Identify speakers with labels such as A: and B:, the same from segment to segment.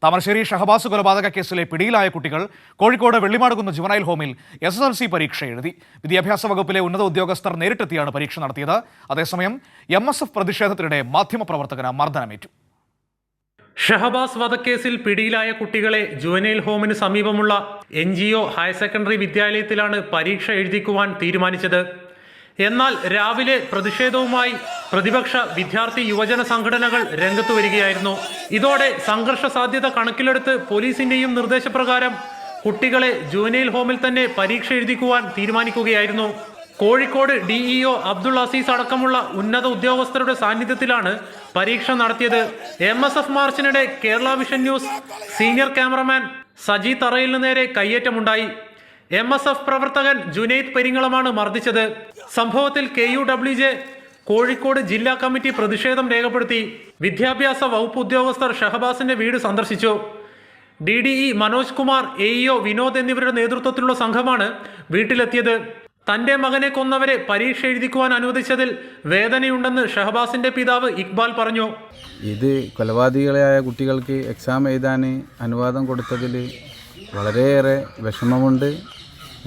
A: താമരശ്ശേരി ഷഹബാസ് കൊലപാതക കേസിലെ പിടിയിലായ കുട്ടികൾ കോഴിക്കോട് വെള്ളിമാടുകുന്ന് ജുവനൈൽ ഹോമിൽ SSLC പരീക്ഷ എഴുതി. വിദ്യാഭ്യാസ വകുപ്പിലെ ഉന്നത ഉദ്യോഗസ്ഥർ നേരിട്ടെത്തിയാണ് പരീക്ഷ നടത്തിയത്. അതേസമയം MSF പ്രതിഷേധത്തിനിടെ മാധ്യമപ്രവർത്തകന് മർദ്ദനമേറ്റു.
B: ഷഹബാസ് വധക്കേസിൽ പിടിയിലായ കുട്ടികളെ ജുവനൈൽ ഹോമിന് സമീപമുള്ള NGO ഹയർ സെക്കൻഡറി വിദ്യാലയത്തിലാണ് പരീക്ഷ എഴുതിക്കുവാൻ തീരുമാനിച്ചത്. എന്നാൽ രാവിലെ പ്രതിഷേധവുമായി പ്രതിപക്ഷ വിദ്യാർത്ഥി യുവജന സംഘടനകൾ രംഗത്തു വരികയായിരുന്നു. ഇതോടെ സംഘർഷ സാധ്യത കണക്കിലെടുത്ത് പോലീസിന്റെയും നിർദ്ദേശപ്രകാരം കുട്ടികളെ ജുവനൈൽ ഹോമിൽ തന്നെ പരീക്ഷ എഴുതിക്കുവാൻ തീരുമാനിക്കുകയായിരുന്നു. കോഴിക്കോട് DEO അബ്ദുൾ അസീസ് അടക്കമുള്ള ഉന്നത ഉദ്യോഗസ്ഥരുടെ സാന്നിധ്യത്തിലാണ് പരീക്ഷ നടത്തിയത്. MSF മാർച്ചിനിടെ Kerala vision news senior cameraman Saji തറയിലിന് നേരെ കയ്യേറ്റമുണ്ടായി. MSF പ്രവർത്തകൻ ജുനൈദ് പെരിങ്ങളമാണ് മർദ്ദിച്ചത്. സംഭവത്തിൽ KUWJ കോഴിക്കോട് ജില്ലാ കമ്മിറ്റി പ്രതിഷേധം രേഖപ്പെടുത്തി. വിദ്യാഭ്യാസ വകുപ്പ് ഉദ്യോഗസ്ഥർ ഷഹബാസിന്റെ വീട് സന്ദർശിച്ചു. DDE മനോജ് കുമാർ, AEO വിനോദ് എന്നിവരുടെ നേതൃത്വത്തിലുള്ള സംഘമാണ് വീട്ടിലെത്തിയത്. തന്റെ മകനെ കൊന്നവരെ പരീക്ഷ എഴുതിക്കുവാൻ അനുവദിച്ചതിൽ വേദനയുണ്ടെന്ന് ഷഹബാസിന്റെ പിതാവ് ഇക്ബാൽ പറഞ്ഞു.
C: ഇത് കൊലപാതകികളായ കുട്ടികൾക്ക് എക്സാം എഴുതാൻ അനുവാദം കൊടുത്തതിൽ വളരെയേറെ വിഷമമുണ്ട്.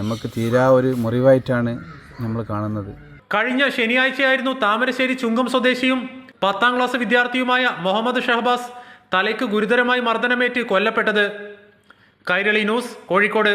C: നമുക്ക് തീരാ ഒരു മുറിവായിട്ടാണ് നമ്മൾ കാണുന്നത്.
B: കഴിഞ്ഞ ശനിയാഴ്ചയായിരുന്നു താമരശ്ശേരി ചുങ്കം സ്വദേശിയും 10ാം ക്ലാസ് വിദ്യാർത്ഥിയുമായ മുഹമ്മദ് ഷഹബാസ് തലയ്ക്ക് ഗുരുതരമായി മർദ്ദനമേറ്റ് കൊല്ലപ്പെട്ടത്. കൈരളി ന്യൂസ്, കോഴിക്കോട്.